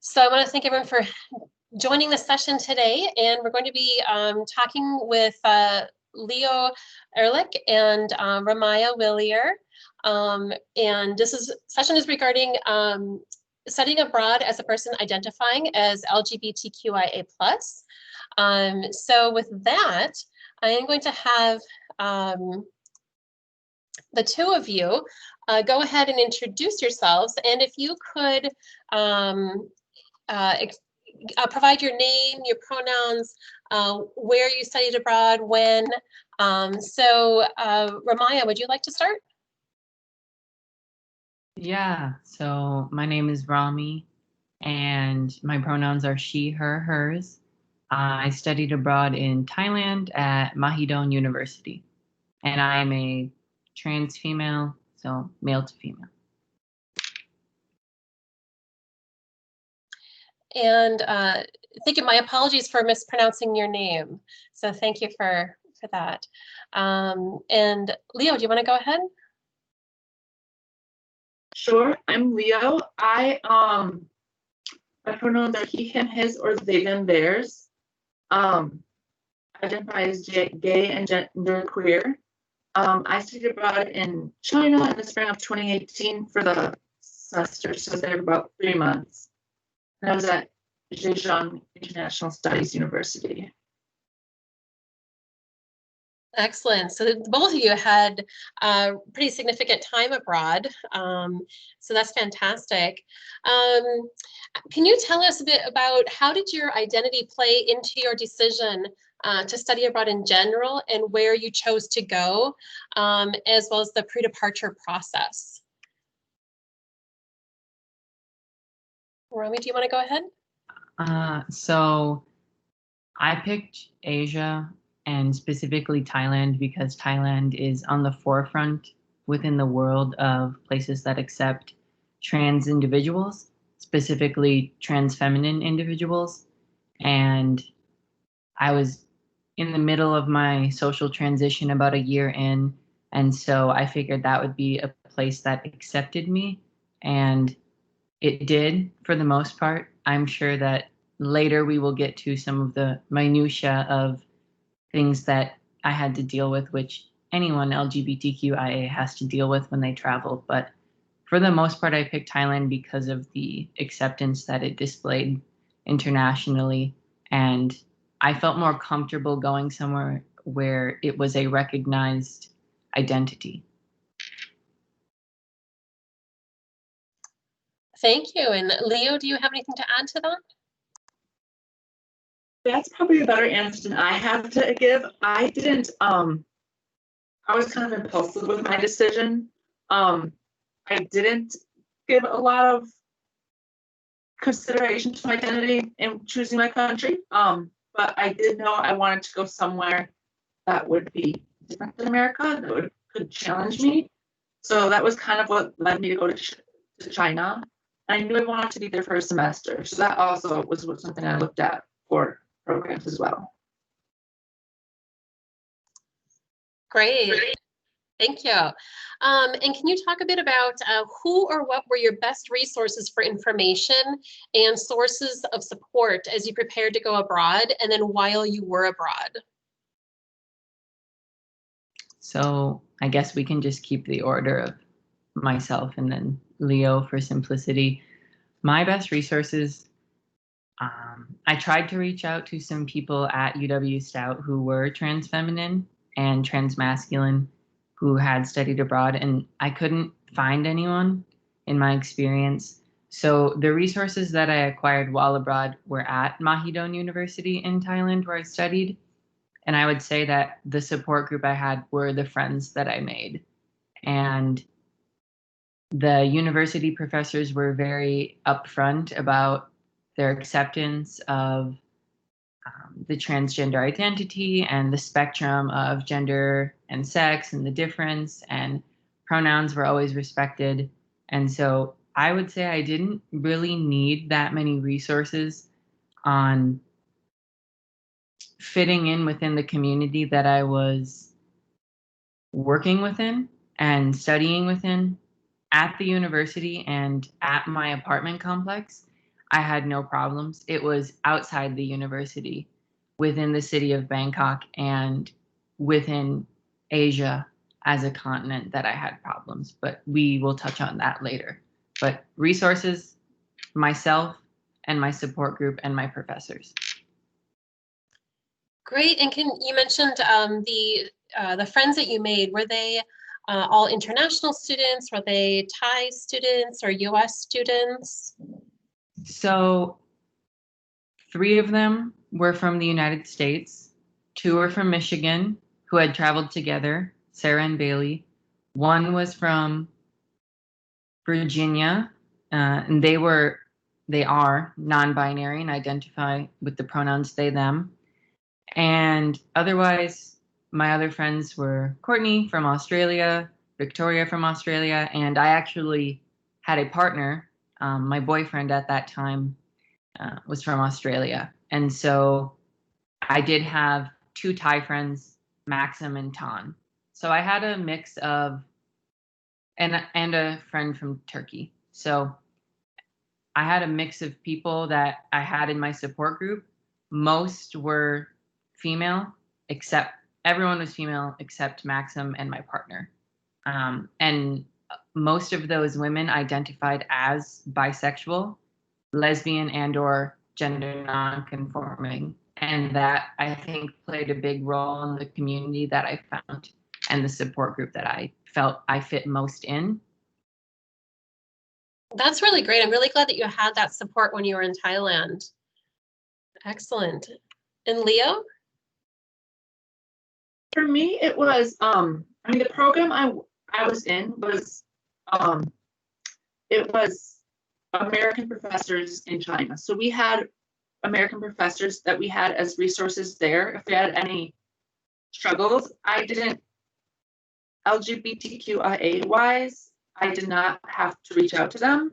So I want to thank everyone for joining the session today, and we're going to be talking with Leo Ehrlich and Ramaya Willier. And this session is regarding studying abroad as a person identifying as LGBTQIA+. So with that, I am going to have the two of you go ahead and introduce yourselves. And if you could provide your name, your pronouns, where you studied abroad, when. Ramaya, would you like to start? Yeah, so my name is Rami, and my pronouns are she, her, hers. I studied abroad in Thailand at Mahidol University, and I am a trans female, so male to female. And thank you. My apologies for mispronouncing your name. So thank you for that. And Leo, do you want to go ahead? Sure, I'm Leo. My pronouns are he, him, his, or they, them, theirs. Identify as gay and genderqueer. I studied abroad in China in the spring of 2018 for the semester, so I was there for about 3 months. And I was at Zhejiang International Studies University. Excellent. So both of you had a pretty significant time abroad. So that's fantastic. Can you tell us a bit about how did your identity play into your decision to study abroad in general and where you chose to go, as well as the pre-departure process? Rami, do you want to go ahead? So I picked Asia and specifically Thailand because Thailand is on the forefront within the world of places that accept trans individuals, specifically trans feminine individuals. And I was in the middle of my social transition about a year in. And so I figured that would be a place that accepted me. And it did for the most part. I'm sure that later we will get to some of the minutiae of things that I had to deal with, which anyone LGBTQIA has to deal with when they travel. But for the most part, I picked Thailand because of the acceptance that it displayed internationally. And I felt more comfortable going somewhere where it was a recognized identity. Thank you. And Leo, do you have anything to add to that? That's probably a better answer than I have to give. I didn't, I was kind of impulsive with my decision. I didn't give a lot of consideration to my identity in choosing my country. But I did know I wanted to go somewhere that would be different than America, that could challenge me. So that was kind of what led me to go to China. And I knew I wanted to be there for a semester. So that also was something I looked at for programs as well. Great. Thank you. And can you talk a bit about who or what were your best resources for information and sources of support as you prepared to go abroad and then while you were abroad? So I guess we can just keep the order of myself and then Leo for simplicity. My best resources, I tried to reach out to some people at UW-Stout who were trans feminine and trans masculine who had studied abroad, and I couldn't find anyone in my experience. So the resources that I acquired while abroad were at Mahidol University in Thailand, where I studied. And I would say that the support group I had were the friends that I made. And the university professors were very upfront about their acceptance of the transgender identity and the spectrum of gender and sex and the difference, and pronouns were always respected. And so I would say I didn't really need that many resources on fitting in within the community that I was working within and studying within at the university and at my apartment complex. I had no problems. It was outside the university, within the city of Bangkok and within Asia as a continent that I had problems, but we will touch on that later. But resources, myself and my support group and my professors. Great. And you mentioned the friends that you made, were they all international students? Were they Thai students or US students? So 3 of them were from the United States. 2 were from Michigan, who had traveled together, Sarah and Bailey. 1 was from Virginia, and they are non-binary and identify with the pronouns they, them. And otherwise, my other friends were Courtney from Australia, Victoria from Australia, and I actually had a partner. My boyfriend at that time was from Australia. And so I did have 2 Thai friends, Maxim and Tan. So I had a mix of, and a friend from Turkey. So I had a mix of people that I had in my support group. Most were female, everyone was female except Maxim and my partner. And most of those women identified as bisexual, lesbian, and or gender non-conforming. And that, I think, played a big role in the community that I found and the support group that I felt I fit most in. That's really great. I'm really glad that you had that support when you were in Thailand. Excellent. And Leo? For me, it was, the program I was in was, it was American professors in China. So we had American professors that we had as resources there. If we had any struggles, LGBTQIA wise, I did not have to reach out to them.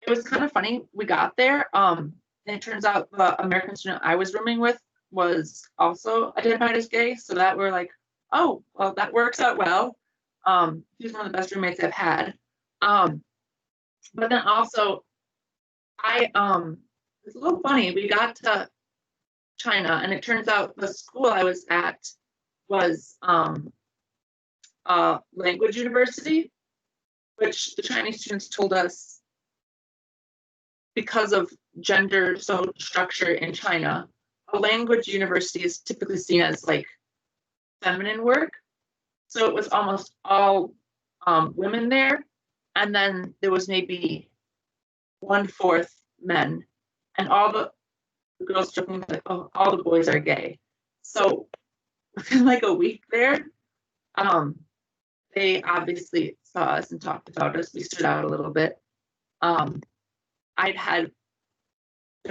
It was kind of funny. We got there, and it turns out the American student I was rooming with was also identified as gay. So that we're like, oh, well, that works out well. He was one of the best roommates I've had. But then also, it's a little funny. We got to China, and it turns out the school I was at was a language university, which the Chinese students told us, because of gender social structure in China, a language university is typically seen as like feminine work. So it was almost all women there. And then there was maybe 1/4 men. And all the girls joking like, oh, all the boys are gay. So within like a week there, they obviously saw us and talked about us. We stood out a little bit. There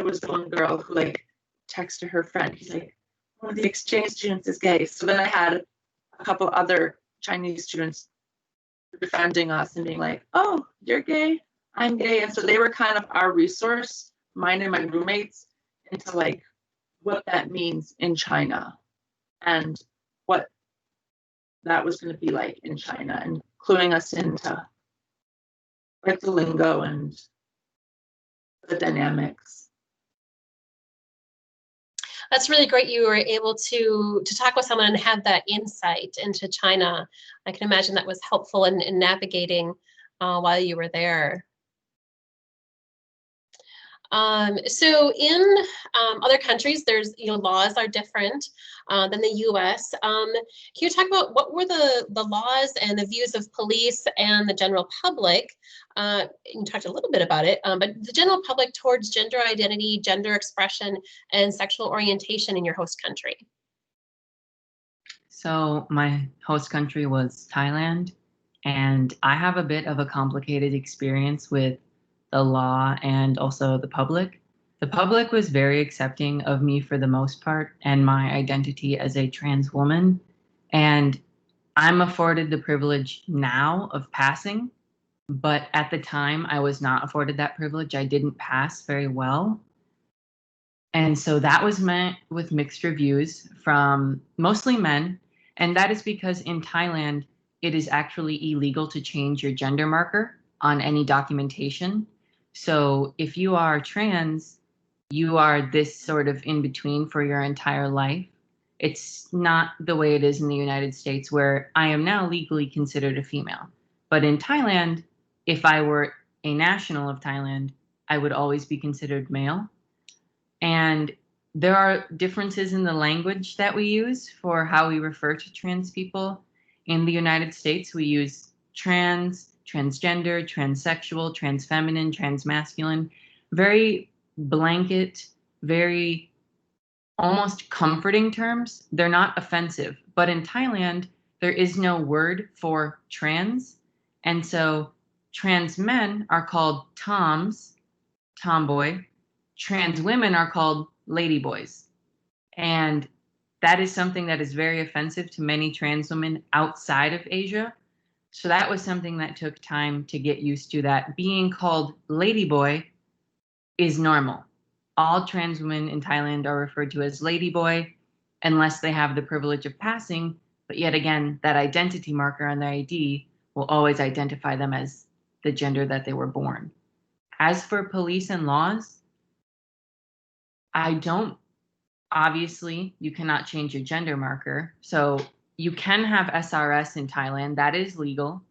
was one girl who like texted her friend. He's like, one of the exchange students is gay. So then I had a couple other Chinese students defending us and being like, oh, you're gay, I'm gay. And so they were kind of our resource, mine and my roommates, into like what that means in China and what that was going to be like in China, and cluing us into like the lingo and the dynamics. That's really great you were able to talk with someone and have that insight into China. I can imagine that was helpful in navigating while you were there. So in other countries, there's, laws are different than the US. Can you talk about what were the laws and the views of police and the general public? You talked a little bit about it, but the general public towards gender identity, gender expression, and sexual orientation in your host country. So my host country was Thailand, and I have a bit of a complicated experience with the law and also the public. The public was very accepting of me for the most part and my identity as a trans woman. And I'm afforded the privilege now of passing, but at the time I was not afforded that privilege. I didn't pass very well. And so that was met with mixed reviews from mostly men. And that is because in Thailand, it is actually illegal to change your gender marker on any documentation. So if you are trans, you are this sort of in between for your entire life. It's not the way it is in the United States, where I am now legally considered a female. But in Thailand, if I were a national of Thailand, I would always be considered male. And there are differences in the language that we use for how we refer to trans people. In the United States, we use trans, transgender, transsexual, transfeminine, transmasculine, very blanket, very almost comforting terms. They're not offensive. But in Thailand, there is no word for trans. And so trans men are called toms, tomboy. Trans women are called ladyboys. And that is something that is very offensive to many trans women outside of Asia. So that was something that took time to get used to, that being called ladyboy is normal. All trans women in Thailand are referred to as ladyboy unless they have the privilege of passing. But yet again, that identity marker on their ID will always identify them as the gender that they were born. As for police and laws, obviously, you cannot change your gender marker. So you can have SRS in Thailand, that is legal,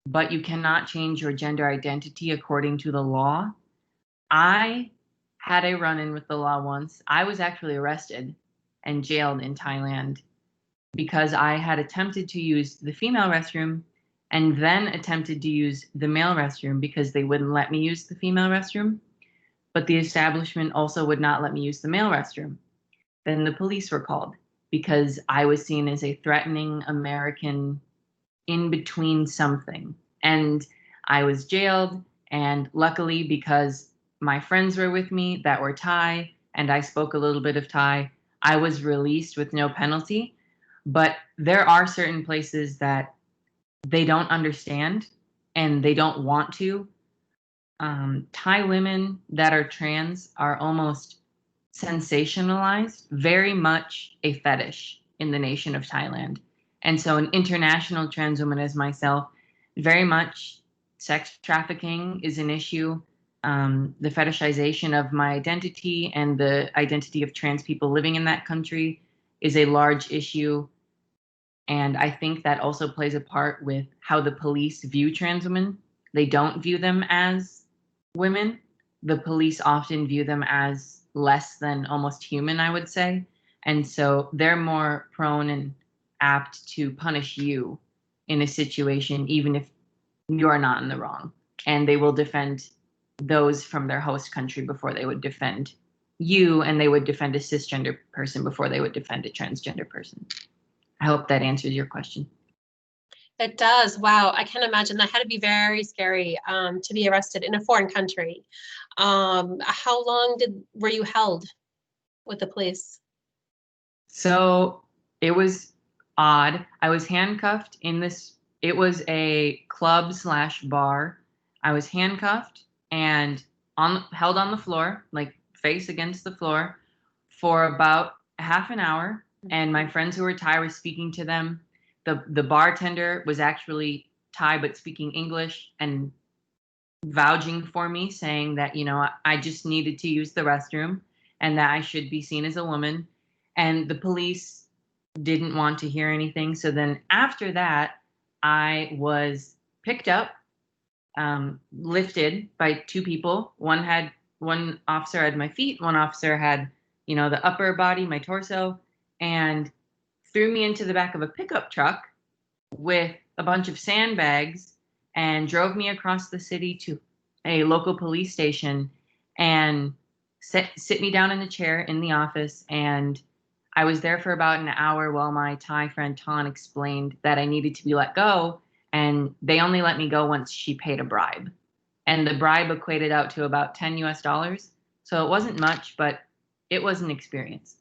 but you cannot change your gender identity according to the law. I had a run-in with the law once. I was actually arrested and jailed in Thailand because I had attempted to use the female restroom and then attempted to use the male restroom because they wouldn't let me use the female restroom. But the establishment also would not let me use the male restroom. Then the police were called because I was seen as a threatening American in between something. And I was jailed. And luckily, because my friends were with me that were Thai and I spoke a little bit of Thai, I was released with no penalty. But there are certain places that they don't understand and they don't want to. Thai women that are trans are almost sensationalized, very much a fetish in the nation of Thailand. And so an international trans woman as myself, very much sex trafficking is an issue. The fetishization of my identity and the identity of trans people living in that country is a large issue. And I think that also plays a part with how the police view trans women. They don't view them as women. The police often view them as less than almost human, I would say. And so they're more prone and apt to punish you in a situation, even if you're not in the wrong. And they will defend those from their host country before they would defend you, and they would defend a cisgender person before they would defend a transgender person. I hope that answers your question. It does. Wow. I can imagine that had to be very scary to be arrested in a foreign country. How long were you held with the police? So it was odd. I was handcuffed in this, it was a club/bar. I was handcuffed and held on the floor, like face against the floor, for about half an hour. And my friends who were Thai were speaking to them. The bartender was actually Thai but speaking English and vouching for me, saying that, I just needed to use the restroom and that I should be seen as a woman. And the police didn't want to hear anything. So then after that, I was picked up, lifted by two people. One officer had my feet, one officer had, the upper body, my torso, and threw me into the back of a pickup truck with a bunch of sandbags and drove me across the city to a local police station and sit me down in the chair in the office. And I was there for about an hour while my Thai friend Ton explained that I needed to be let go. And they only let me go once she paid a bribe. And the bribe equated out to about $10 US. So it wasn't much, but it was an experience.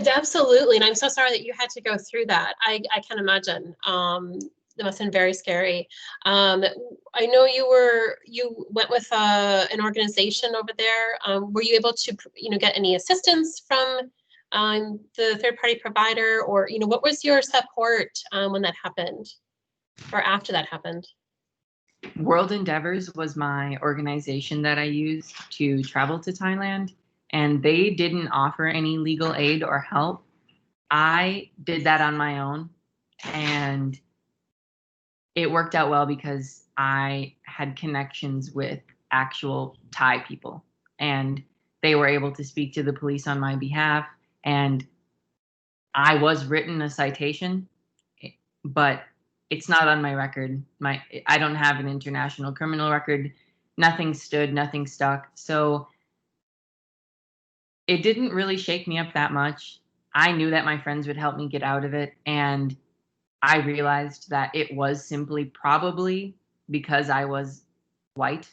Absolutely. And I'm so sorry that you had to go through that. I can imagine. It must have been very scary. I know you went with an organization over there. Were you able to, get any assistance from the third-party provider, or, what was your support when that happened or after that happened? World Endeavors was my organization that I used to travel to Thailand, and they didn't offer any legal aid or help. I did that on my own, and it worked out well because I had connections with actual Thai people, and they were able to speak to the police on my behalf. And I was written a citation, but it's not on my record. I don't have an international criminal record. Nothing stood, nothing stuck. So it didn't really shake me up that much. I knew that my friends would help me get out of it, and I realized that it was simply probably because I was white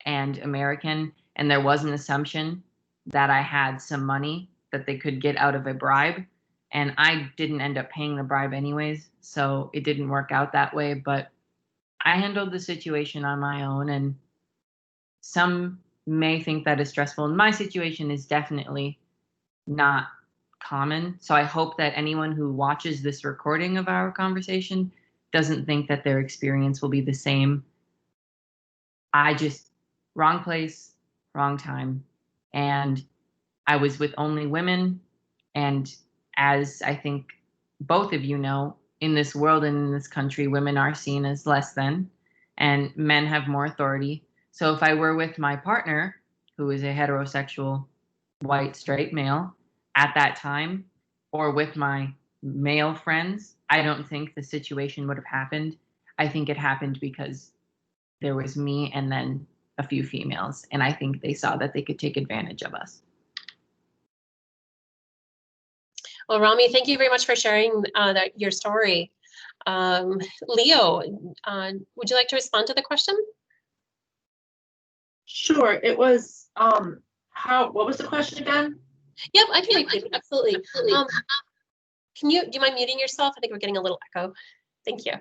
and American, and there was an assumption that I had some money that they could get out of a bribe. And I didn't end up paying the bribe anyways, so it didn't work out that way. But I handled the situation on my own, and some may think that is stressful. My situation is definitely not common. So I hope that anyone who watches this recording of our conversation doesn't think that their experience will be the same. Wrong place, wrong time. And I was with only women. And as I think both of you know, in this world and in this country, women are seen as less than, and men have more authority. So if I were with my partner, who is a heterosexual, white, straight male, at that time, or with my male friends, I don't think the situation would have happened. I think it happened because there was me and then a few females, and I think they saw that they could take advantage of us. Well, Rami, thank you very much for sharing your story. Leo, would you like to respond to the question? Sure. It was what was the question again? Yep, I can repeat. Absolutely. Do you mind muting yourself? I think we're getting a little echo. Thank you.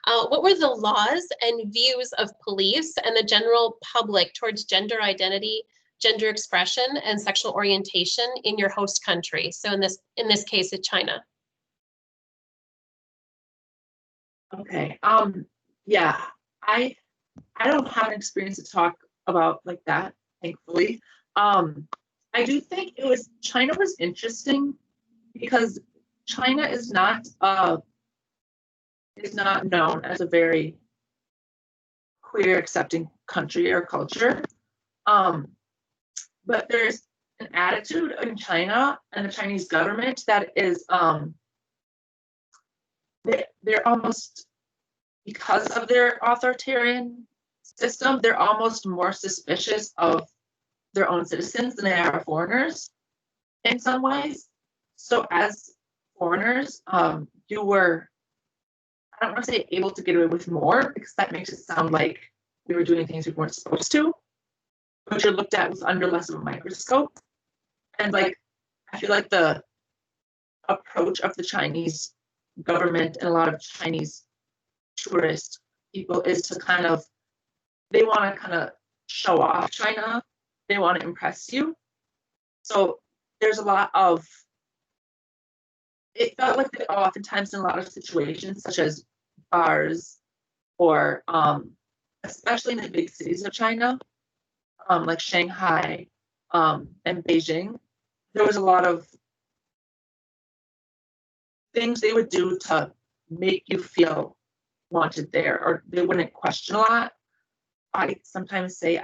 What were the laws and views of police and the general public towards gender identity, gender expression, and sexual orientation in your host country? So in this case, it's China. Okay. Yeah, I don't have an experience to talk about like that, thankfully. I do think China was interesting because China is not known as a very queer accepting country or culture. But there's an attitude in China and the Chinese government that is they're almost, because of their authoritarian system, they're almost more suspicious of their own citizens than they are of foreigners in some ways. So as foreigners, you were, I don't want to say able to get away with more, because that makes it sound like we were doing things we weren't supposed to, but you're looked at with under less of a microscope. And like, I feel like the approach of the Chinese government and a lot of Chinese tourist people is to they want to show off China. They want to impress you. So there's a lot of, it felt like that oftentimes in a lot of situations, such as bars or especially in the big cities of China, like Shanghai and Beijing, there was a lot of things they would do to make you feel wanted there, or they wouldn't question a lot. I sometimes say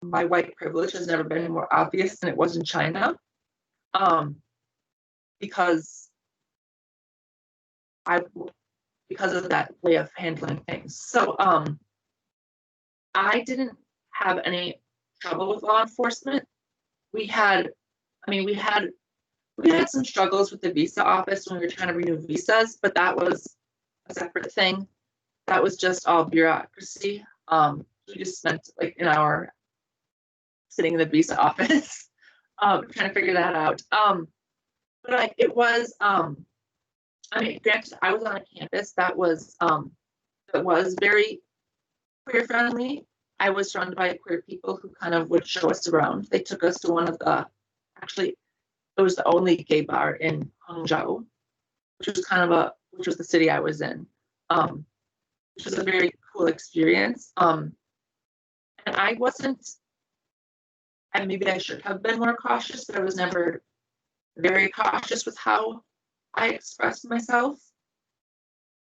my white privilege has never been more obvious than it was in China, because of that way of handling things. So I didn't have any trouble with law enforcement. We had some struggles with the visa office when we were trying to renew visas, but that was a separate thing. That was just all bureaucracy. We just spent like an hour sitting in the visa office trying to figure that out. But like it was, granted, I was on a campus that was very queer friendly. I was surrounded by queer people who kind of would show us around. They took us to it was the only gay bar in Hangzhou, which was the city I was in. which was a very cool experience. And I wasn't, and maybe I should have been more cautious, but I was never very cautious with how I expressed myself.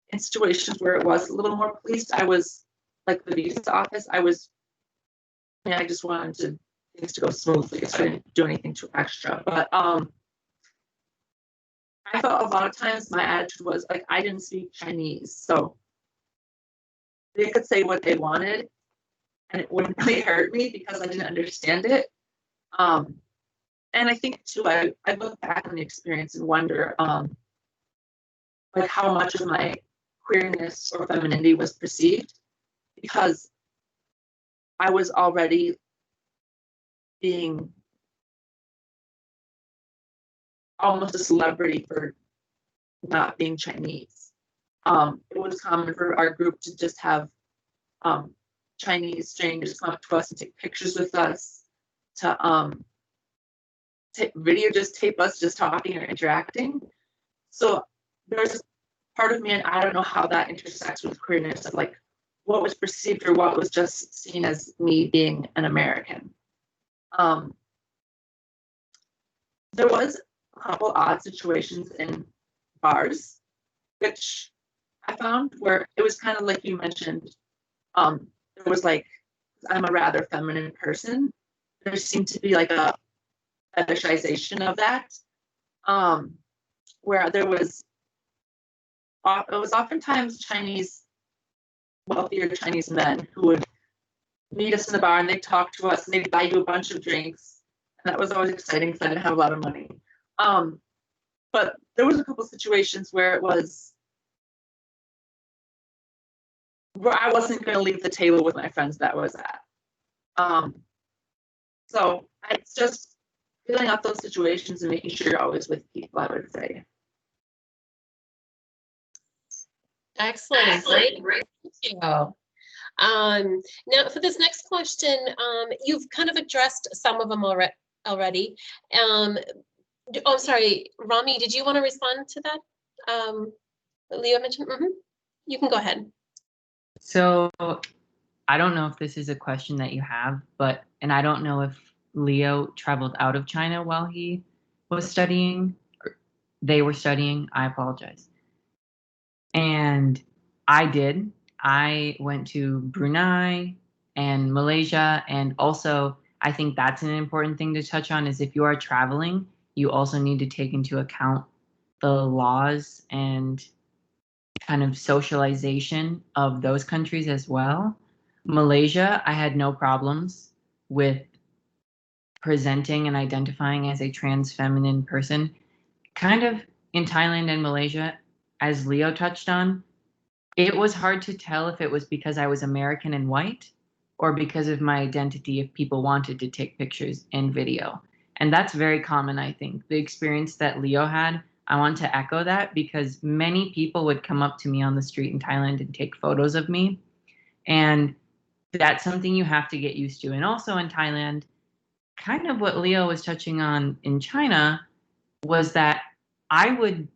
In situations where it was a little more policed, I was like the visa office. I just wanted things to go smoothly, so I didn't do anything too extra. But I felt a lot of times my attitude was like I didn't speak Chinese, so they could say what they wanted, and it wouldn't really hurt me because I didn't understand it. And I think too, I look back on the experience and wonder, like how much of my queerness or femininity was perceived, because I was already being almost a celebrity for not being Chinese. It was common for our group to just have Chinese strangers come up to us and take pictures with us, to tape us just talking or interacting. So there's part of me, and I don't know how that intersects with queerness, of like what was perceived or what was just seen as me being an American. There was a couple odd situations in bars, which I found where it was kind of like you mentioned. There was like, I'm a rather feminine person. There seemed to be like a fetishization of that, where it was oftentimes wealthier Chinese men who would meet us in the bar and they'd talk to us and they'd buy you a bunch of drinks. And that was always exciting because I didn't have a lot of money. But there was a couple situations where it was where I wasn't going to leave the table with my friends that I was at. So it's just filling out those situations and making sure you're always with people, I would say. Excellent. Great. Thank you. Now for this next question, you've kind of addressed some of them already. Oh, sorry, Rami, did you want to respond to that? Leo mentioned. You can go ahead. So I don't know if this is a question that you have, and I don't know if Leo traveled out of China while he was studying, or they were studying. I apologize. And I did. I went to Brunei and Malaysia, and also I think that's an important thing to touch on is if you are traveling, you also need to take into account the laws and kind of socialization of those countries as well. Malaysia, I had no problems with presenting and identifying as a trans feminine person. Kind of in Thailand and Malaysia, as Leo touched on, it was hard to tell if it was because I was American and white or because of my identity if people wanted to take pictures and video. And that's very common, I think. The experience that Leo had, I want to echo that because many people would come up to me on the street in Thailand and take photos of me. And that's something you have to get used to. And also in Thailand, kind of what Leo was touching on in China was that I would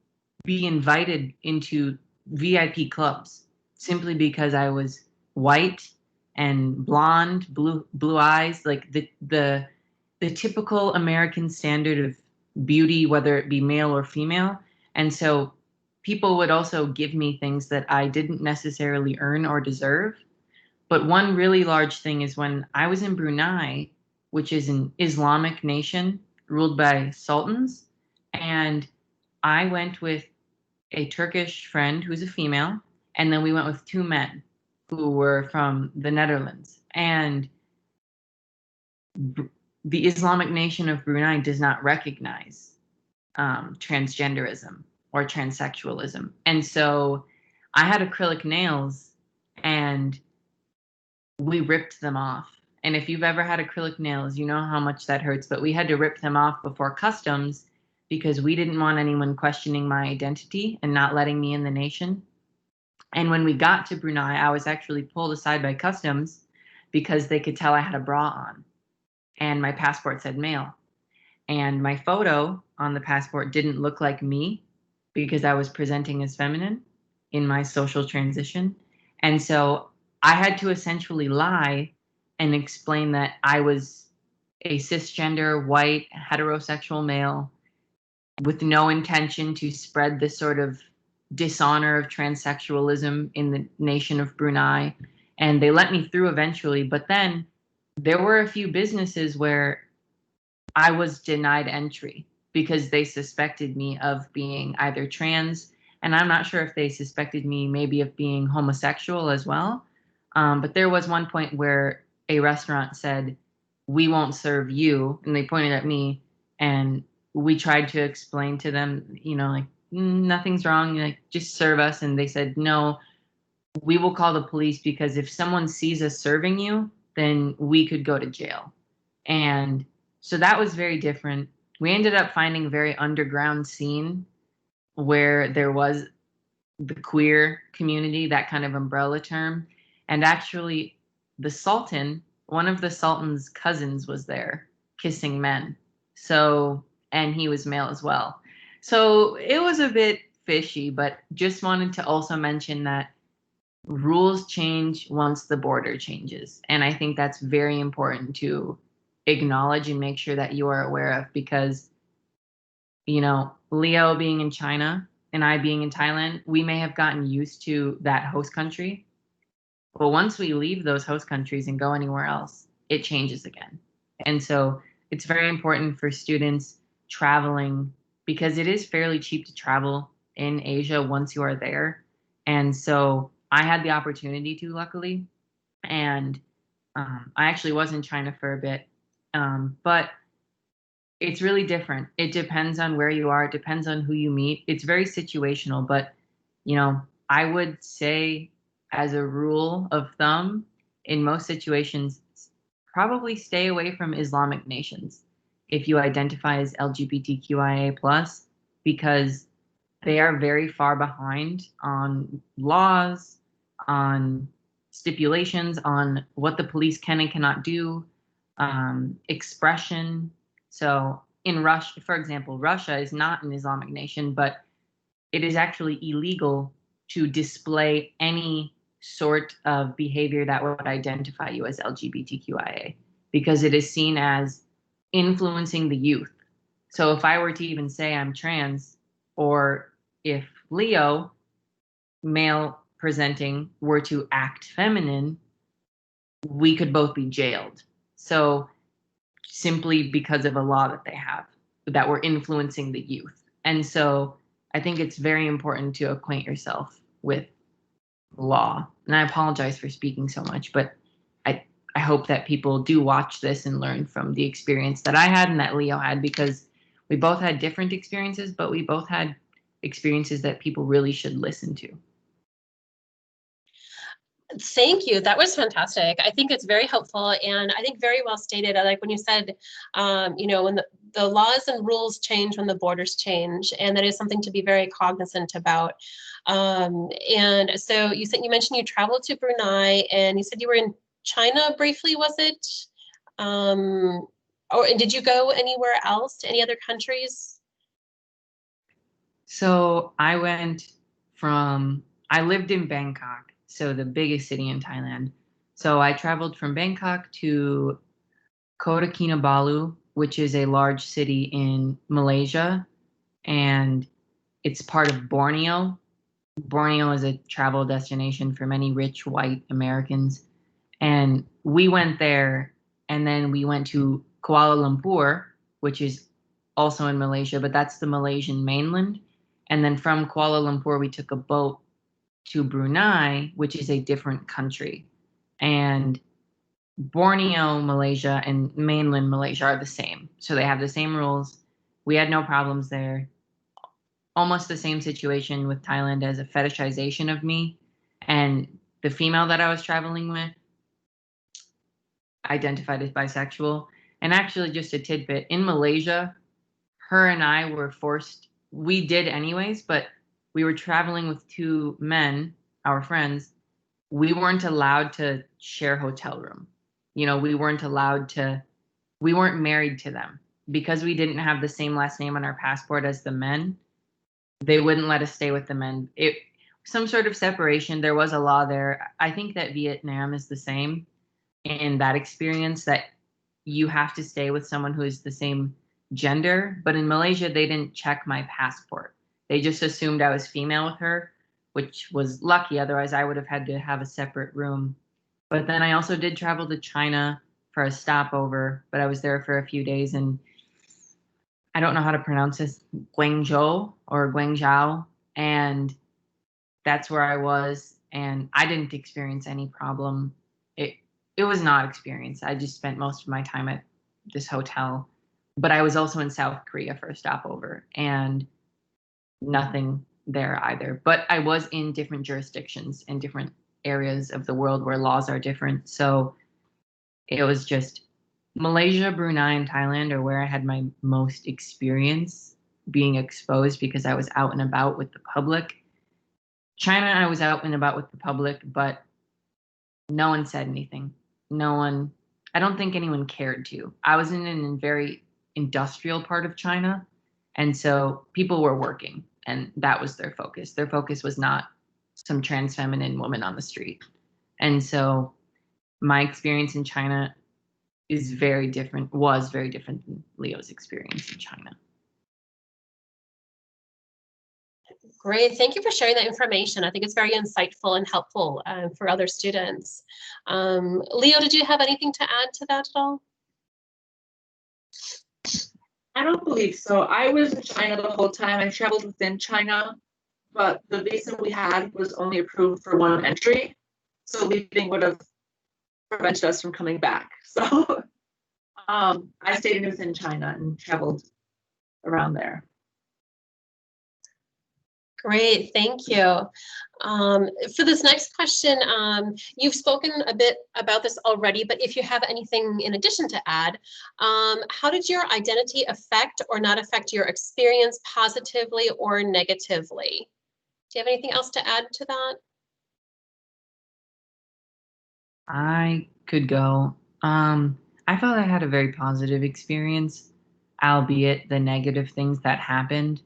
be invited into VIP clubs simply because I was white and blonde, blue eyes, like the typical American standard of beauty, whether it be male or female. And so people would also give me things that I didn't necessarily earn or deserve. But one really large thing is when I was in Brunei, which is an Islamic nation ruled by sultans, and I went with a Turkish friend who's a female, and then we went with two men who were from the Netherlands. And the Islamic nation of Brunei does not recognize transgenderism or transsexualism. And so I had acrylic nails and we ripped them off. And if you've ever had acrylic nails, you know how much that hurts, but we had to rip them off before customs because we didn't want anyone questioning my identity and not letting me in the nation. And when we got to Brunei, I was actually pulled aside by customs because they could tell I had a bra on and my passport said male. And my photo on the passport didn't look like me because I was presenting as feminine in my social transition. And so I had to essentially lie and explain that I was a cisgender, white, heterosexual male with no intention to spread this sort of dishonor of transsexualism in the nation of Brunei. And they let me through eventually. But then there were a few businesses where I was denied entry because they suspected me of being either trans, and I'm not sure if they suspected me maybe of being homosexual as well. But there was one point where a restaurant said, "We won't serve you," and they pointed at me, and we tried to explain to them, like, nothing's wrong, like, just serve us. And they said, "No, we will call the police because if someone sees us serving you, then we could go to jail." And so that was very different. We ended up finding a very underground scene where there was the queer community, that kind of umbrella term. And actually, the Sultan, one of the Sultan's cousins, was there kissing men. So, and he was male as well. So it was a bit fishy, but just wanted to also mention that rules change once the border changes. And I think that's very important to acknowledge and make sure that you are aware of, because, Leo being in China and I being in Thailand, we may have gotten used to that host country. But once we leave those host countries and go anywhere else, it changes again. And so it's very important for students traveling, because it is fairly cheap to travel in Asia once you are there. And so I had the opportunity to, luckily, and I actually was in China for a bit, but it's really different. It depends on where you are. It depends on who you meet. It's very situational, but I would say, as a rule of thumb, in most situations, probably stay away from Islamic nations if you identify as LGBTQIA+, because they are very far behind on laws, on stipulations, on what the police can and cannot do, expression. So in Russia, for example, Russia is not an Islamic nation, but it is actually illegal to display any sort of behavior that would identify you as LGBTQIA, because it is seen as influencing the youth. So if I were to even say I'm trans, or if Leo, male presenting, were to act feminine, we could both be jailed. So simply because of a law that they have that we're influencing the youth. And so I think it's very important to acquaint yourself with law. And I apologize for speaking so much, but I hope that people do watch this and learn from the experience that I had and that Leo had, because we both had different experiences, but we both had experiences that people really should listen to. Thank you. That was fantastic. I think it's very helpful, and I think very well stated. I like when you said, when the laws and rules change when the borders change, and that is something to be very cognizant about. And so you mentioned you traveled to Brunei, and you said you were in China briefly, was it? Or did you go anywhere else, to any other countries? So I lived in Bangkok, so the biggest city in Thailand. So I traveled from Bangkok to Kota Kinabalu, which is a large city in Malaysia, and it's part of Borneo. Borneo is a travel destination for many rich white Americans. And we went there, and then we went to Kuala Lumpur, which is also in Malaysia, but that's the Malaysian mainland. And then from Kuala Lumpur, we took a boat to Brunei, which is a different country. And Borneo, Malaysia, and mainland Malaysia are the same. So they have the same rules. We had no problems there. Almost the same situation with Thailand, as a fetishization of me. And the female that I was traveling with identified as bisexual. And actually, just a tidbit, in Malaysia, her and I were forced, we did anyways, but we were traveling with two men, our friends. We weren't allowed to share hotel room. We weren't married to them because we didn't have the same last name on our passport as the men. They wouldn't let us stay with the men. some sort of separation. There was a law there. I think that Vietnam is the same in that experience, that you have to stay with someone who is the same gender. But in Malaysia, they didn't check my passport. They just assumed I was female with her, which was lucky. Otherwise, I would have had to have a separate room. But then I also did travel to China for a stopover, but I was there for a few days, and I don't know how to pronounce this, Guangzhou or Guangzhou, and that's where I was, and I didn't experience any problem. It was not experience. I just spent most of my time at this hotel, but I was also in South Korea for a stopover, and nothing there either. But I was in different jurisdictions in different areas of the world where laws are different. So it was just Malaysia, Brunei, and Thailand are where I had my most experience being exposed because I was out and about with the public. China, I was out and about with the public, but no one said anything. No one, I don't think anyone cared to. I was in a very industrial part of China, and so people were working, and that was their focus. Their focus was not some trans feminine woman on the street. And so my experience in China was very different than Leo's experience in China. Great, thank you for sharing that information. I think it's very insightful and helpful for other students. Leo, did you have anything to add to that at all? I don't believe so. I was in China the whole time. I traveled within China, but the visa we had was only approved for one entry. So leaving would have prevented us from coming back. So I stayed within China and traveled around there. Great, thank you. For this next question, you've spoken a bit about this already, but if you have anything in addition to add, how did your identity affect or not affect your experience positively or negatively? Do you have anything else to add to that? I could go. I felt I had a very positive experience, albeit the negative things that happened.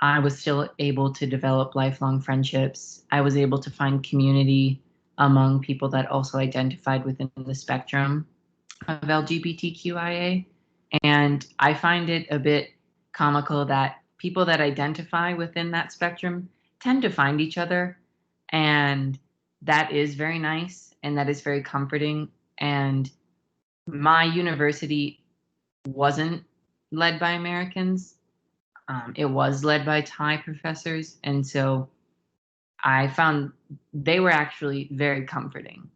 I was still able to develop lifelong friendships. I was able to find community among people that also identified within the spectrum of LGBTQIA. And I find it a bit comical that people that identify within that spectrum tend to find each other. And that is very nice and that is very comforting. And my university wasn't led by Americans. It was led by Thai professors. And so I found they were actually very comforting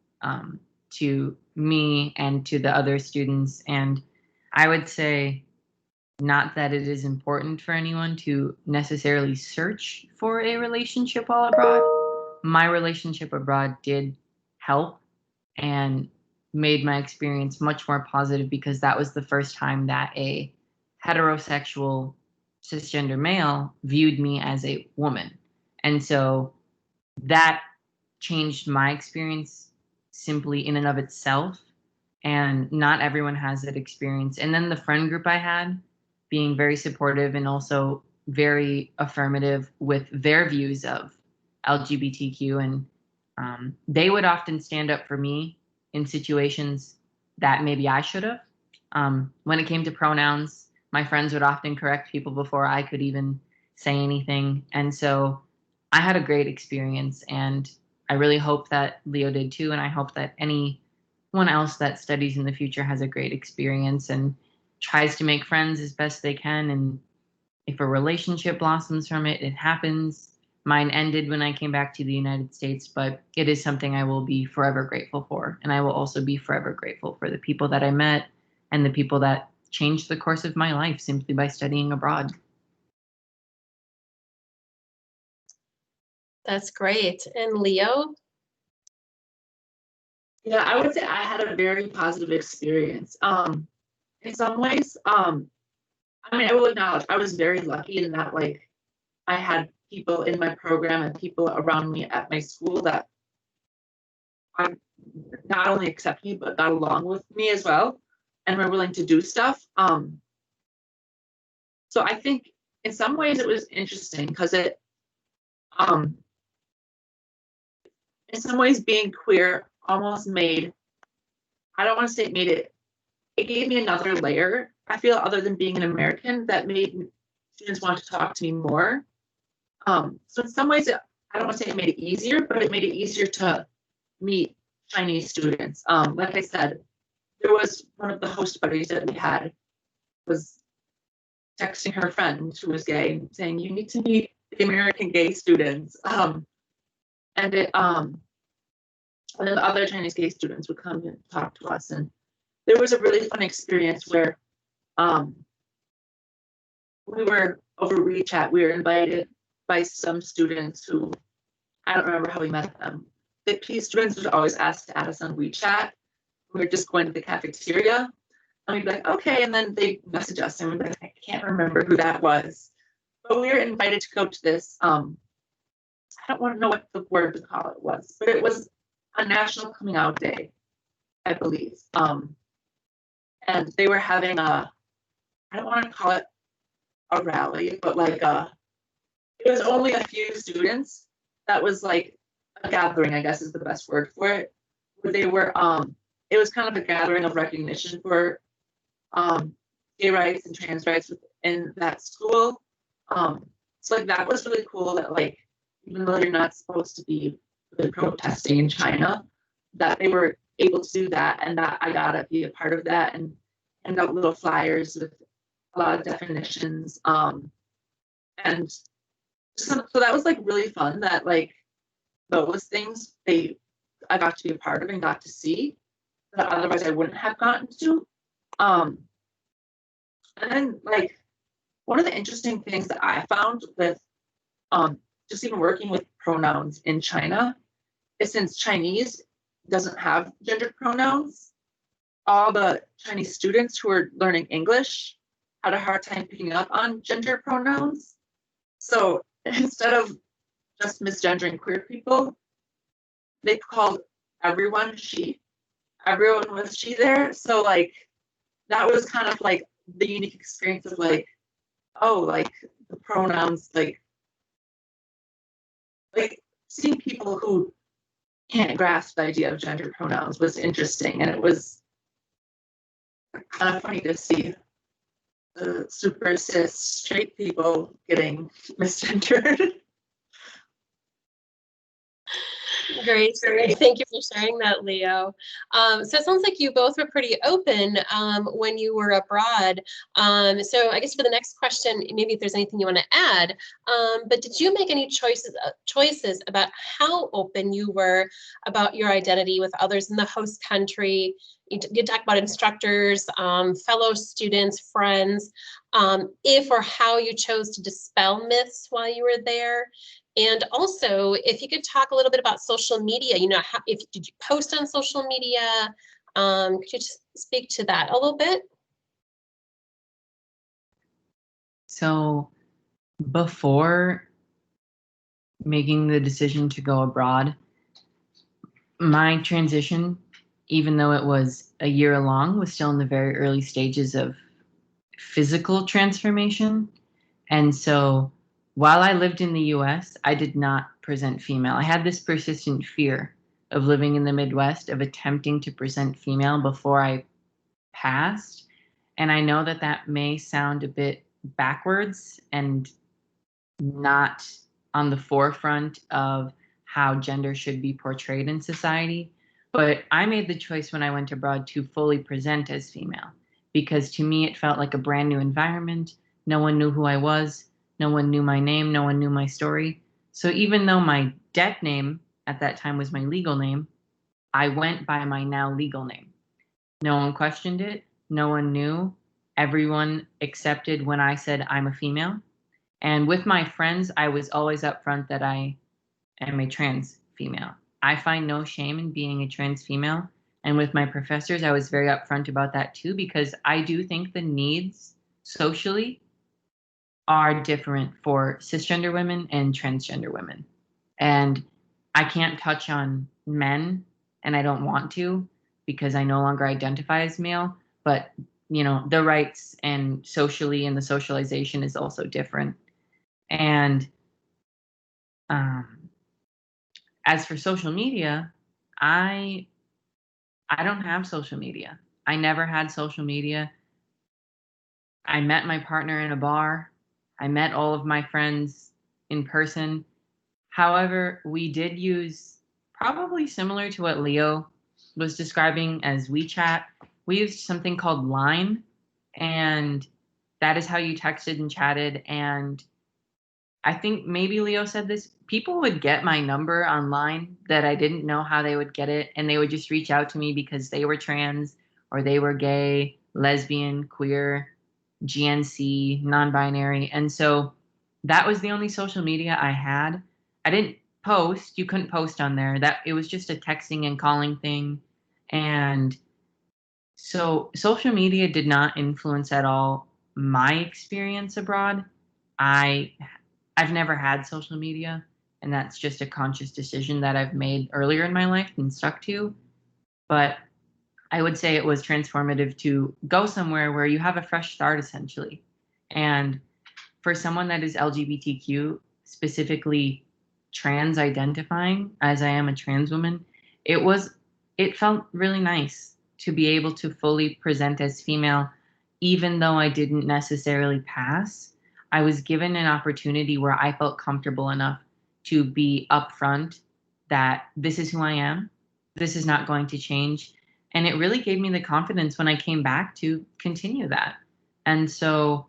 to me and to the other students. And I would say not that it is important for anyone to necessarily search for a relationship while abroad. My relationship abroad did help and made my experience much more positive because that was the first time that a heterosexual cisgender male viewed me as a woman. And so that changed my experience simply in and of itself. And not everyone has that experience. And then the friend group I had being very supportive and also very affirmative with their views of LGBTQ. And they would often stand up for me in situations that maybe I should have. When it came to pronouns, my friends would often correct people before I could even say anything. And so I had a great experience, and I really hope that Leo did too. And I hope that anyone else that studies in the future has a great experience and tries to make friends as best they can. And if a relationship blossoms from it, it happens. Mine ended when I came back to the United States, but it is something I will be forever grateful for. And I will also be forever grateful for the people that I met and the people that changed the course of my life simply by studying abroad. That's great. And Leo? Yeah, I would say I had a very positive experience. In some ways, I mean, I will acknowledge I was very lucky in that, like, I had people in my program and people around me at my school that I not only accept me but got along with me as well and were willing to do stuff. So I think in some ways it was interesting because it in some ways being queer almost made, I don't want to say it made it, it gave me another layer, I feel, other than being an American, that made students want to talk to me more. So in some ways, I don't want to say it made it easier, but it made it easier to meet Chinese students. Like I said, there was one of the host buddies that we had was texting her friend who was gay, saying, "You need to meet the American gay students." And then the other Chinese gay students would come and talk to us. And there was a really fun experience where we were over WeChat. We were invited by some students who, I don't remember how we met them. The P students would always ask to add us on WeChat. We were just going to the cafeteria. And we'd be like, okay. And then they message us and we'd be like, I can't remember who that was. But we were invited to go to this, I don't want to know what the word to call it was, but it was a national coming out day, I believe. And they were having I don't want to call it a rally, but like it was only a few students. That was like a gathering, I guess is the best word for it. Where they were, it was kind of a gathering of recognition for gay rights and trans rights within that school. So like that was really cool that like, even though you're not supposed to be really protesting in China, that they were able to do that, and that I got to be a part of that and out little flyers with a lot of definitions. And so that was like really fun that like those things I got to be a part of and got to see that otherwise I wouldn't have gotten to. And then like one of the interesting things that I found with just even working with pronouns in China is since Chinese doesn't have gendered pronouns, all the Chinese students who are learning English had a hard time picking up on gender pronouns. So instead of just misgendering queer people, they called everyone she. Everyone was she there. So like that was kind of like the unique experience of like, oh, like the pronouns, like seeing people who can't grasp the idea of gender pronouns was interesting. And it was kind of funny to see the super cis straight people getting misgendered. Great. Thank you for sharing that, Leo. So it sounds like you both were pretty open when you were abroad. So I guess for the next question, maybe if there's anything you want to add, but did you make any choices about how open you were about your identity with others in the host country? You talk about instructors, fellow students, friends, if or how you chose to dispel myths while you were there. And also, if you could talk a little bit about social media, you know, did you post on social media? Could you just speak to that a little bit? So before making the decision to go abroad, my transition, even though it was a year along, was still in the very early stages of physical transformation. And so while I lived in the US, I did not present female. I had this persistent fear of living in the Midwest, of attempting to present female before I passed. And I know that that may sound a bit backwards and not on the forefront of how gender should be portrayed in society. But I made the choice when I went abroad to fully present as female, because to me it felt like a brand new environment. No one knew who I was. No one knew my name. No one knew my story. So even though my deck name at that time was my legal name, I went by my now legal name. No one questioned it. No one knew. Everyone accepted when I said I'm a female. And with my friends, I was always upfront that I am a trans female. I find no shame in being a trans female. And with my professors, I was very upfront about that too, because I do think the needs socially are different for cisgender women and transgender women. And I can't touch on men, and I don't want to, because I no longer identify as male. But, you know, the rights and socially and the socialization is also different. And as for social media, I don't have social media. I never had social media. I met my partner in a bar. I met all of my friends in person. However, we did use, probably similar to what Leo was describing as WeChat, we used something called Line, and that is how you texted and chatted. And I think maybe Leo said this, people would get my number online that I didn't know how they would get it, and they would just reach out to me because they were trans or they were gay, lesbian, queer, GNC, non-binary. And so that was the only social media I had. I didn't post. You couldn't post on there. That it was just a texting and calling thing. And so social media did not influence at all my experience abroad. I I've never had social media, and that's just a conscious decision that I've made earlier in my life and stuck to. But I would say it was transformative to go somewhere where you have a fresh start, essentially. And for someone that is LGBTQ, specifically trans identifying, as I am a trans woman, it felt really nice to be able to fully present as female, even though I didn't necessarily pass. I was given an opportunity where I felt comfortable enough to be upfront that this is who I am. This is not going to change. And it really gave me the confidence when I came back to continue that. And so,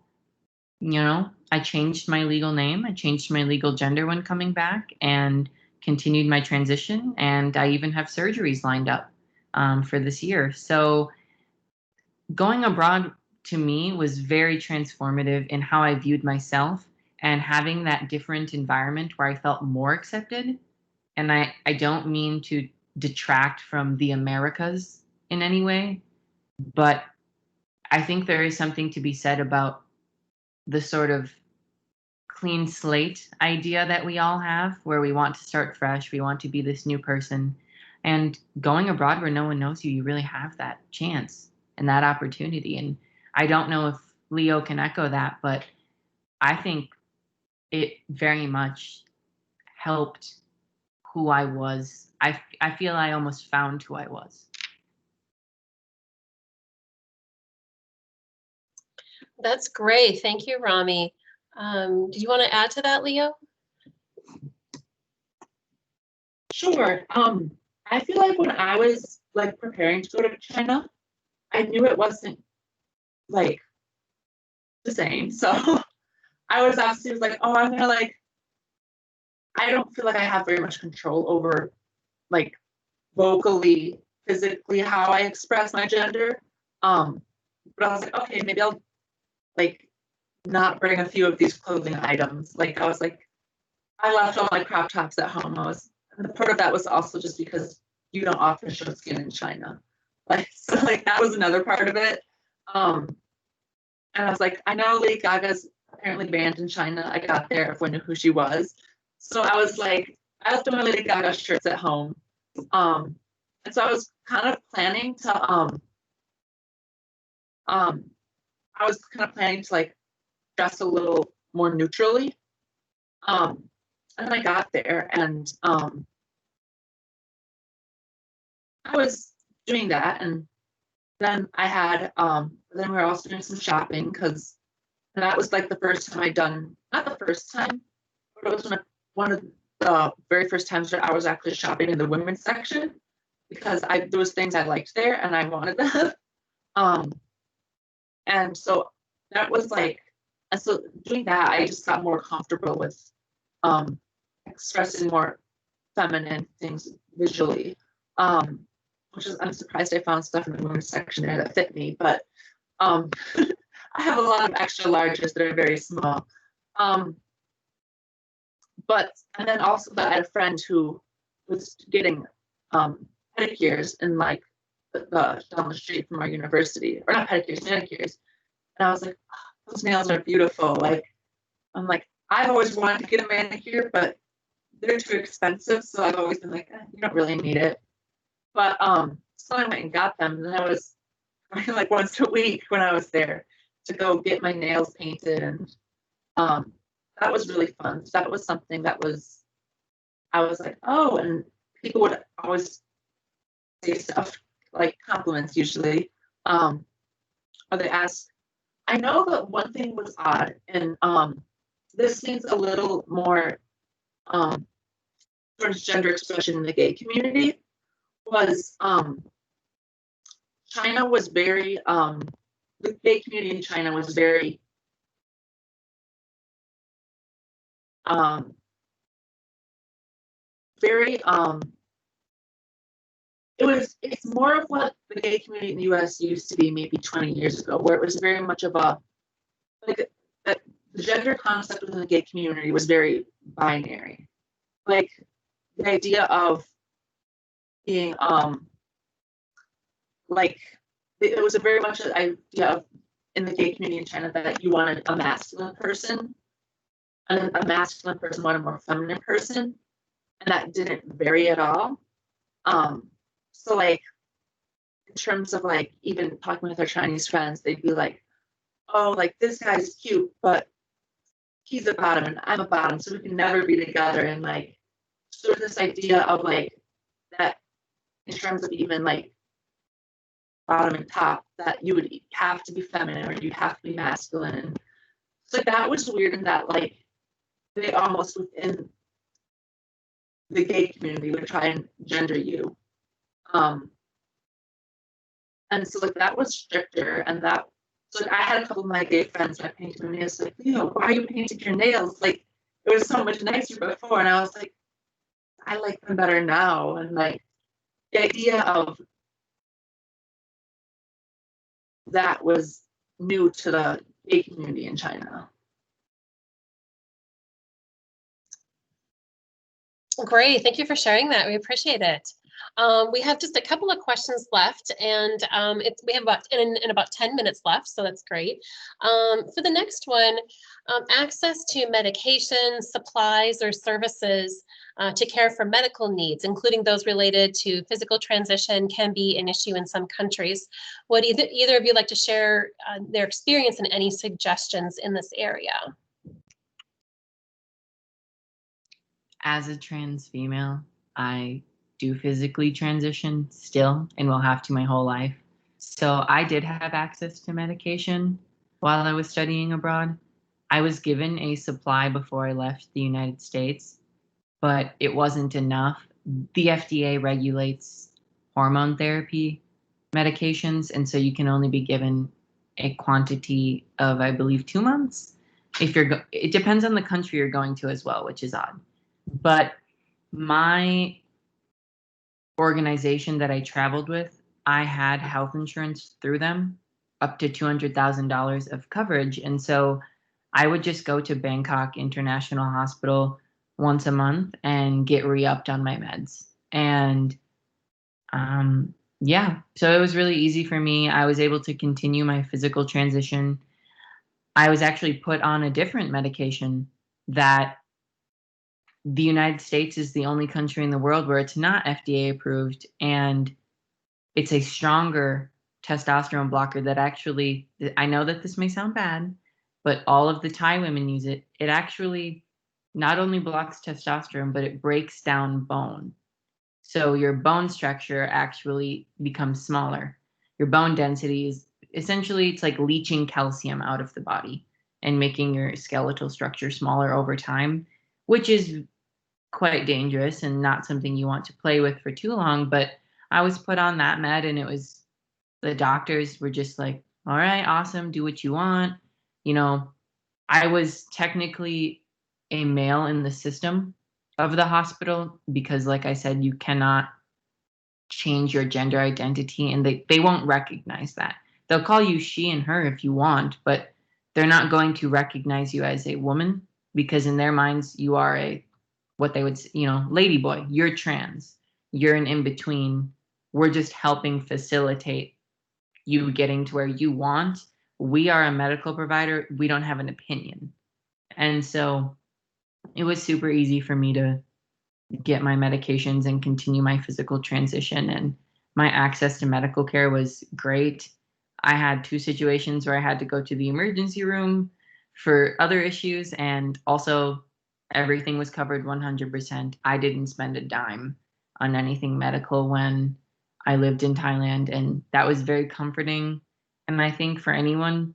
I changed my legal name. I changed my legal gender when coming back and continued my transition. And I even have surgeries lined up for this year. So going abroad to me was very transformative in how I viewed myself and having that different environment where I felt more accepted. And I don't mean to detract from the Americas in any way, but I think there is something to be said about the sort of clean slate idea that we all have, where we want to start fresh, we want to be this new person. And going abroad where no one knows you, you really have that chance and that opportunity. And I don't know if Leo can echo that, but I think it very much helped who I was. I feel I almost found who I was. That's great. Thank you, Rami. Did you want to add to that, Leo? Sure. I feel like when I was like preparing to go to China, I knew it wasn't like the same. So I was obviously like, oh, I'm gonna like, I don't feel like I have very much control over like vocally, physically how I express my gender. But I was like, okay, maybe I'll like not bring a few of these clothing items. Like I was like, I left all my crop tops at home. And part of that was also just because you don't often show skin in China. Like so like that was another part of it. And I was like, I know Lady Gaga's apparently banned in China. I got there if I knew who she was. So I was like, I left my Lady Gaga shirts at home. And so I was kind of planning to like dress a little more neutrally. And then I got there and I was doing that, and then I had then we were also doing some shopping because that was like the first time I'd done, not the first time, but it was one of the very first times that I was actually shopping in the women's section because there was things I liked there and I wanted them. And so that was like, and so doing that, I just got more comfortable with expressing more feminine things visually. Which is, I'm surprised I found stuff in the women's section there that fit me, but I have a lot of extra larges that are very small. But, and then also I had a friend who was getting pedicures in like down the street from our university, or not pedicures, manicures. And I was like, oh, those nails are beautiful. Like, I'm like, I've always wanted to get a manicure, but they're too expensive. So I've always been like, you don't really need it. But so I went and got them, and then I was like once a week when I was there to go get my nails painted, and that was really fun. That was something that was I was like, oh, and people would always say stuff like compliments usually. Or they ask, I know that one thing was odd, and this seems a little more towards gender expression in the gay community, was China was very the gay community in China was very um very it's more of what the gay community in the US used to be maybe 20 years ago, where it was very much of a like the gender concept within the gay community was very binary. Like the idea of being like it was a very much an idea of in the gay community in China that you wanted a masculine person and a masculine person wanted a more feminine person, and that didn't vary at all. So like in terms of like even talking with our Chinese friends, they'd be like, oh, like this guy's cute, but he's a bottom and I'm a bottom, so we can never be together. And like sort of this idea of like that in terms of even like bottom and top, that you would have to be feminine or you have to be masculine. So that was weird in that like they almost within the gay community would try and gender you. And so like that was stricter, and that so like, I had a couple of my gay friends that painted their nails like, Leo, why are you painting your nails? Like it was so much nicer before, and I was like, I like them better now. And like the idea of that was new to the gay community in China. Great, thank you for sharing that. We appreciate it. We have just a couple of questions left, and we have about in about 10 minutes left, so that's great. For the next one, access to medication, supplies, or services to care for medical needs, including those related to physical transition, can be an issue in some countries. Would either of you like to share their experience and any suggestions in this area? As a trans female, I do physically transition still and will have to my whole life. So I did have access to medication while I was studying abroad. I was given a supply before I left the United States, but it wasn't enough. The FDA regulates hormone therapy medications, and so you can only be given a quantity of, I believe, 2 months. It depends on the country you're going to as well, which is odd. But my organization that I traveled with, I had health insurance through them, up to $200,000 of coverage. And so I would just go to Bangkok International Hospital once a month and get re-upped on my meds. And yeah, so it was really easy for me. I was able to continue my physical transition. I was actually put on a different medication that the United States is the only country in the world where it's not FDA approved, and it's a stronger testosterone blocker that actually, I know that this may sound bad, but all of the Thai women use it. It actually not only blocks testosterone, but it breaks down bone. So your bone structure actually becomes smaller. Your bone density is essentially, it's like leaching calcium out of the body and making your skeletal structure smaller over time, which is quite dangerous and not something you want to play with for too long. But I was put on that med, and the doctors were just like, all right, awesome, do what you want. You know, I was technically a male in the system of the hospital because, like I said, you cannot change your gender identity, and they won't recognize that. They'll call you she and her if you want, but they're not going to recognize you as a woman, because in their minds you are what they would, lady boy, you're trans, you're an in-between. We're just helping facilitate you getting to where you want. We are a medical provider. We don't have an opinion. And so it was super easy for me to get my medications and continue my physical transition. And my access to medical care was great. I had 2 situations where I had to go to the emergency room for other issues, and also Everything was covered 100%. I didn't spend a dime on anything medical when I lived in Thailand, and that was very comforting. And I think for anyone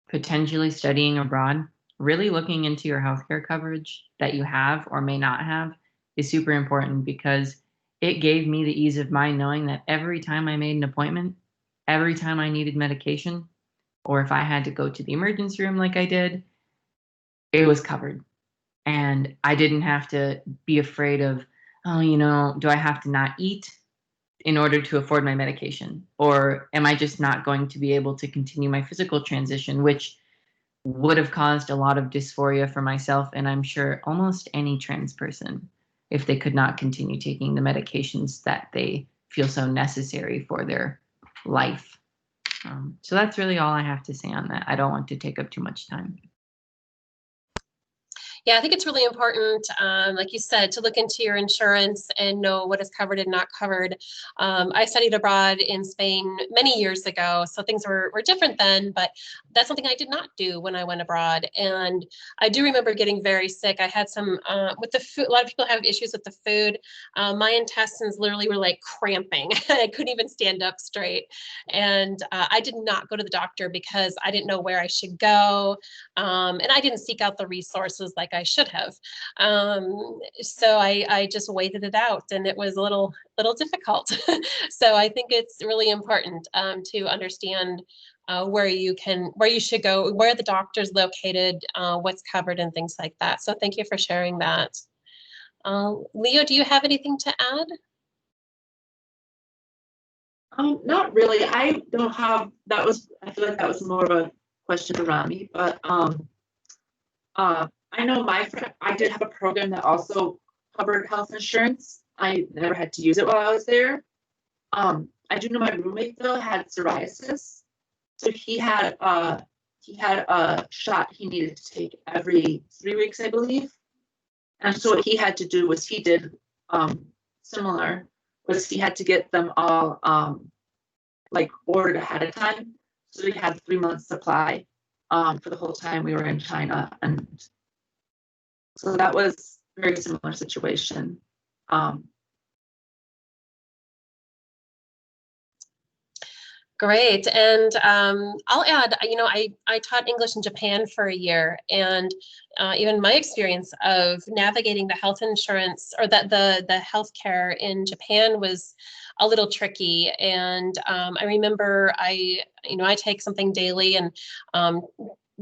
potentially studying abroad, really looking into your healthcare coverage that you have or may not have is super important, because it gave me the ease of mind knowing that every time I made an appointment, every time I needed medication, or if I had to go to the emergency room like I did, it was covered. And I didn't have to be afraid of, oh, do I have to not eat in order to afford my medication? Or am I just not going to be able to continue my physical transition, which would have caused a lot of dysphoria for myself, and I'm sure almost any trans person, if they could not continue taking the medications that they feel so necessary for their life. So that's really all I have to say on that. I don't want to take up too much time. Yeah, I think it's really important, like you said, to look into your insurance and know what is covered and not covered. I studied abroad in Spain many years ago, so things were different then, but that's something I did not do when I went abroad. And I do remember getting very sick. I had some, with the food, a lot of people have issues with the food. My intestines literally were like cramping. I couldn't even stand up straight. And I did not go to the doctor because I didn't know where I should go. And I didn't seek out the resources like I should have. So I just waited it out, and it was a little difficult. So I think it's really important to understand where you should go, where the doctor's located, what's covered, and things like that. So thank you for sharing that. Leo, do you have anything to add? Not really. I don't have, I feel like that was more of a question around me, but I know my friend, I did have a program that also covered health insurance. I never had to use it while I was there. I do know my roommate though had psoriasis, so he had a shot he needed to take every 3 weeks, I believe. And so what he had to do was he did similar, was he had to get them all like ordered ahead of time. So we had 3 months supply for the whole time we were in China, and so that was a very similar situation. Great. And I'll add, I taught English in Japan for a year, and even my experience of navigating the health insurance or the healthcare in Japan was a little tricky. And I remember I take something daily, and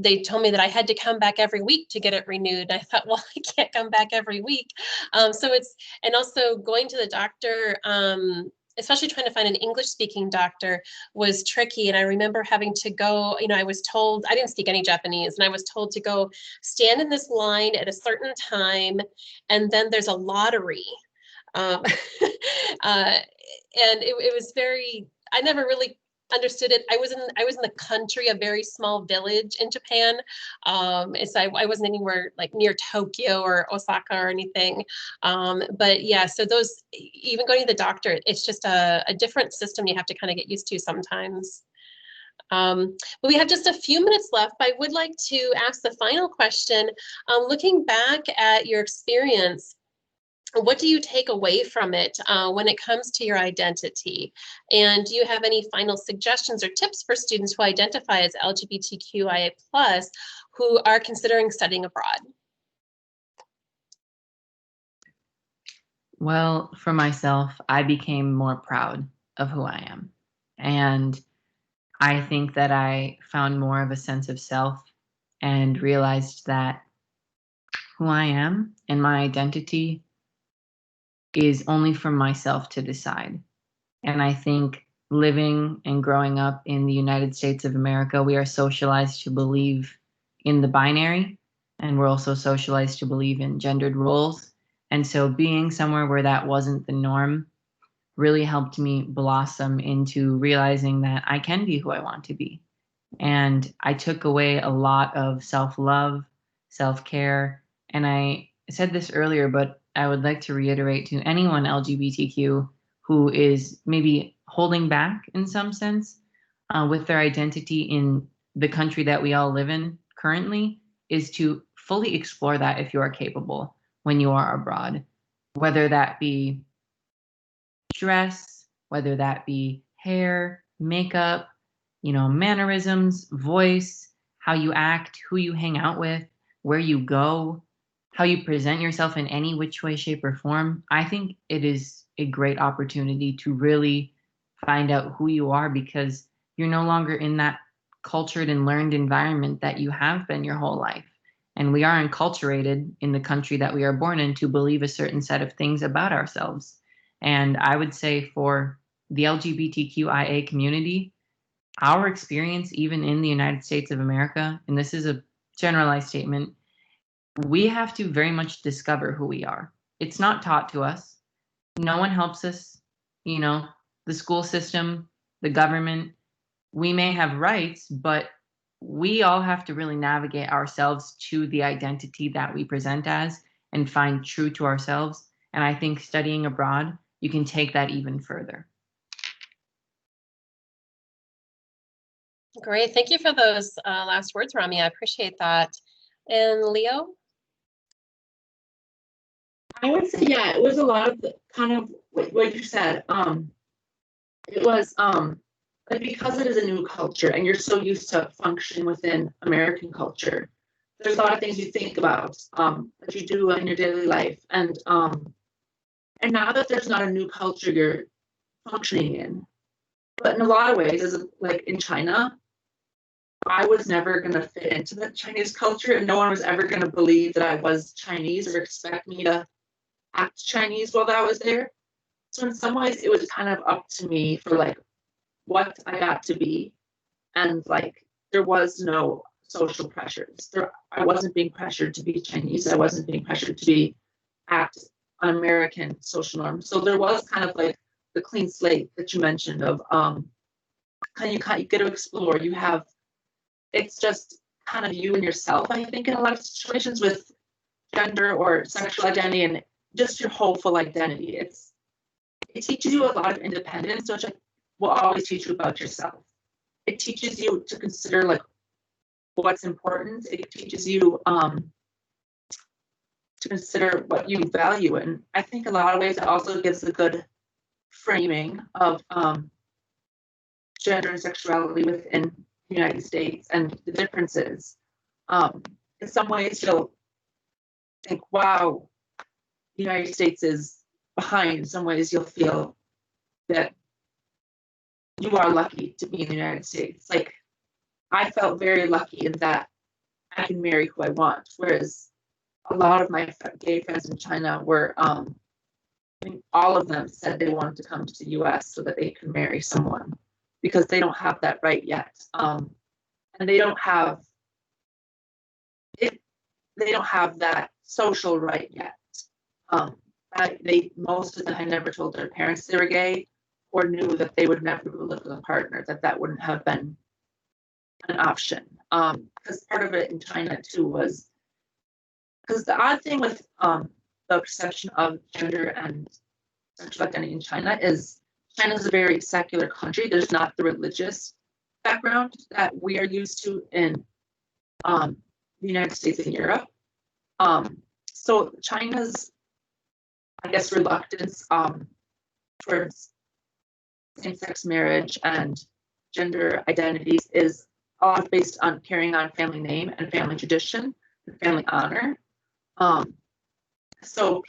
they told me that I had to come back every week to get it renewed. And I thought, well, I can't come back every week. And also going to the doctor, especially trying to find an English-speaking doctor was tricky. And I remember having to go, I was told, I didn't speak any Japanese, and I was told to go stand in this line at a certain time, and then there's a lottery. And it was very, I never really understood it. I was in the country, a very small village in Japan. And so I wasn't anywhere like near Tokyo or Osaka or anything. But yeah, so those, even going to the doctor, it's just a different system you have to kind of get used to sometimes. But we have just a few minutes left, but I would like to ask the final question. Looking back at your experience, what do you take away from it when it comes to your identity? And do you have any final suggestions or tips for students who identify as LGBTQIA+ who are considering studying abroad? Well, for myself, I became more proud of who I am. And I think that I found more of a sense of self and realized that who I am and my identity is only for myself to decide. And I think living and growing up in the United States of America, we are socialized to believe in the binary, and we're also socialized to believe in gendered roles. And so being somewhere where that wasn't the norm really helped me blossom into realizing that I can be who I want to be. And I took away a lot of self-love, self-care. And I said this earlier, but I would like to reiterate to anyone LGBTQ who is maybe holding back in some sense with their identity in the country that we all live in currently, is to fully explore that if you are capable when you are abroad, whether that be dress, whether that be hair, makeup, mannerisms, voice, how you act, who you hang out with, where you go, how you present yourself in any which way, shape, or form. I think it is a great opportunity to really find out who you are, because you're no longer in that cultured and learned environment that you have been your whole life. And we are enculturated in the country that we are born in to believe a certain set of things about ourselves. And I would say for the LGBTQIA community, our experience, even in the United States of America, and this is a generalized statement, we have to very much discover who we are. It's not taught to us. No one helps us. The school system, the government, we may have rights, but we all have to really navigate ourselves to the identity that we present as and find true to ourselves. And I think studying abroad, you can take that even further. Great. Thank you for those last words, Rami. I appreciate that. And Leo? I would say, yeah, it was a lot of the, kind of what you said. It was like, because it is a new culture and you're so used to functioning within American culture, there's a lot of things you think about that you do in your daily life. And now that there's not a new culture you're functioning in, but in a lot of ways, as like in China, I was never going to fit into the Chinese culture, and no one was ever going to believe that I was Chinese or expect me to act Chinese while I was there. So in some ways, it was kind of up to me for like what I got to be, and like there was no social pressures. I wasn't being pressured to be Chinese. I wasn't being pressured to act on American social norms. So there was kind of like the clean slate that you mentioned of you get to explore. It's just kind of you and yourself, I think, in a lot of situations with gender or sexual identity and just your whole full identity. It teaches you a lot of independence, which will always teach you about yourself. It teaches you to consider like what's important. It teaches you to consider what you value. And I think in a lot of ways it also gives a good framing of gender and sexuality within the United States and the differences. In some ways you'll think, wow, the United States is behind. In some ways you'll feel that you are lucky to be in the United States. Like, I felt very lucky in that I can marry who I want, whereas a lot of my gay friends in China were, I think all of them said they wanted to come to the US so that they could marry someone, because they don't have that right yet. And they don't have that social right yet. Most of them had never told their parents they were gay, or knew that they would never live with a partner, that wouldn't have been an option. Because part of it in China too was, because the odd thing with the perception of gender and sexual identity in China is China is a very secular country. There's not the religious background that we are used to in the United States and Europe. So China's, I guess, reluctance towards same-sex marriage and gender identities is all based on carrying on family name and family tradition and family honor. So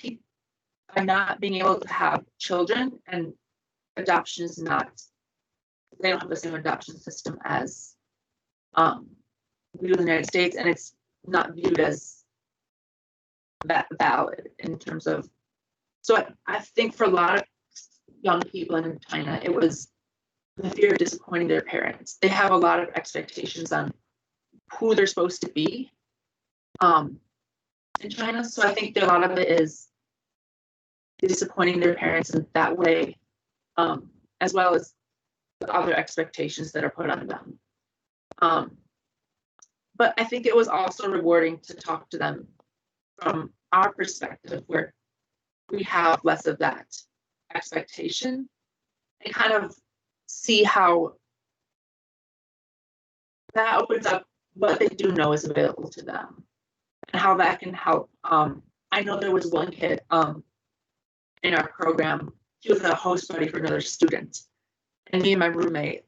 by not being able to have children, and adoption is not, they don't have the same adoption system as we do in the United States, and it's not viewed as that valid in terms of, so I think for a lot of young people in China, it was the fear of disappointing their parents. They have a lot of expectations on who they're supposed to be in China. So I think that a lot of it is disappointing their parents in that way, as well as the other expectations that are put on them. But I think it was also rewarding to talk to them from our perspective, where we have less of that expectation, and kind of see how that opens up what they do know is available to them. and how that can help. I know there was one kid in our program, he was a host buddy for another student. And me and my roommate,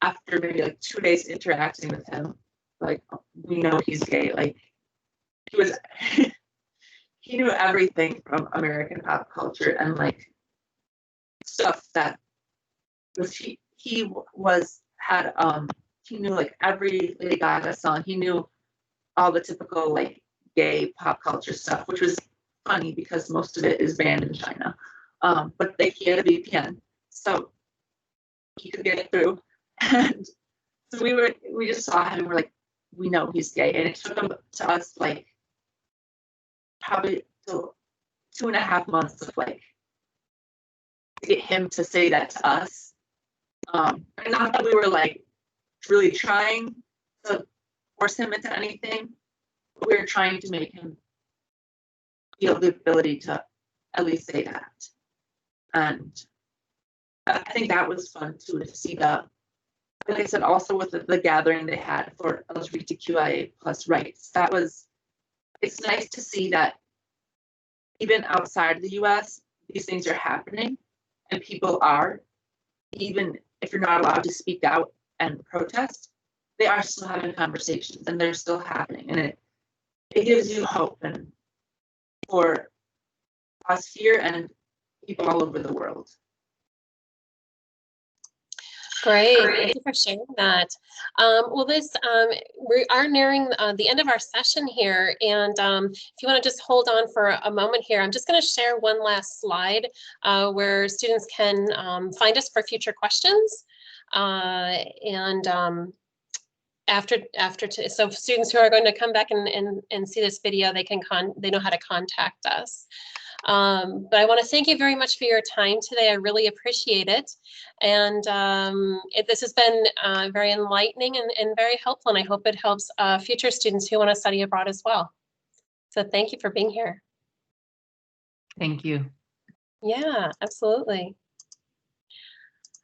after maybe like 2 days interacting with him, like, we know he's gay. Like, he was, he knew everything from American pop culture and like stuff that was, he knew like every Lady Gaga song. He knew all the typical like gay pop culture stuff, which was funny because most of it is banned in China. But he had a VPN, so he could get it through. And so we just saw him and we're like, we know he's gay. And it took him to us like probably 2.5 months of like to get him to say that to us. And not that we were like really trying to force him into anything, but we were trying to make him feel the ability to at least say that. And I think that was fun too, to see that. Like I said, also with the gathering they had for LGBTQIA plus rights, it's nice to see that even outside of the US, these things are happening and people are, even if you're not allowed to speak out and protest, they are still having conversations and they're still happening. And it gives you hope and for us here and people all over the world. Great, thank you for sharing that. Well, we are nearing the end of our session here, and if you want to just hold on for a moment here, I'm just going to share one last slide where students can find us for future questions. So students who are going to come back and see this video, they know how to contact us. But I want to thank you very much for your time today. I really appreciate it. And this has been very enlightening and very helpful. And I hope it helps future students who want to study abroad as well. So thank you for being here. Thank you. Yeah, absolutely.